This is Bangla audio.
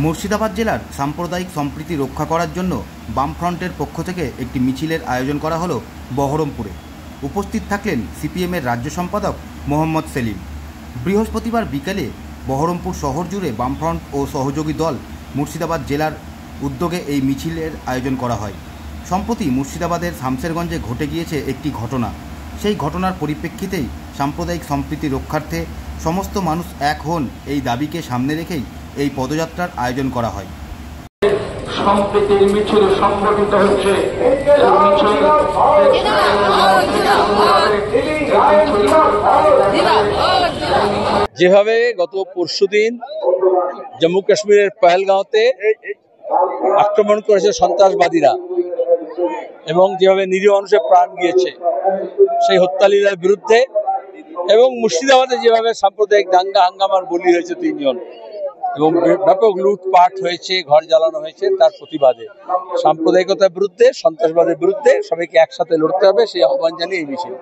মুর্শিদাবাদ জেলার সাম্প্রদায়িক সম্প্রীতি রক্ষা করার জন্য বামফ্রন্টের পক্ষ থেকে একটি মিছিলের আয়োজন করা হলো বহরমপুরে। উপস্থিত থাকলেন সিপিএমের রাজ্য সম্পাদক মোহাম্মদ সেলিম। বৃহস্পতিবার বিকেলে বহরমপুর শহর জুড়ে বামফ্রন্ট ও সহযোগী দল মুর্শিদাবাদ জেলার উদ্যোগে এই মিছিলের আয়োজন করা হয়। সম্প্রতি মুর্শিদাবাদের শামসেরগঞ্জে ঘটে গিয়েছে একটি ঘটনা। সেই ঘটনার পরিপ্রেক্ষিতেই সাম্প্রদায়িক সম্প্রীতি রক্ষার্থে সমস্ত মানুষ এক হন, এই দাবিকে সামনে রেখেই এই পদযাত্রার আয়োজন করা হয়। সম্প্রীতির মিছিল সংগঠিত হচ্ছে। যেভাবে গত পরশুদিন জম্মু কাশ্মীরের পহেলগাঁওতে আক্রমণ করেছে সন্ত্রাসবাদীরা এবং যেভাবে নিরীহ মানুষের প্রাণ গিয়েছে সেই হত্যালীলার বিরুদ্ধে, এবং মুর্শিদাবাদে যেভাবে সাম্প্রদায়িক দাঙ্গা হাঙ্গামার বলি হয়েছে 3 জন এবং ব্যাপক লুটপাট হয়েছে, ঘর জ্বালানো হয়েছে, তার প্রতিবাদে সাম্প্রদায়িকতার বিরুদ্ধে, সন্ত্রাসবাদের বিরুদ্ধে সবাইকে একসাথে লড়তে হবে, সেই আহ্বান জানিয়ে এই মিছিল।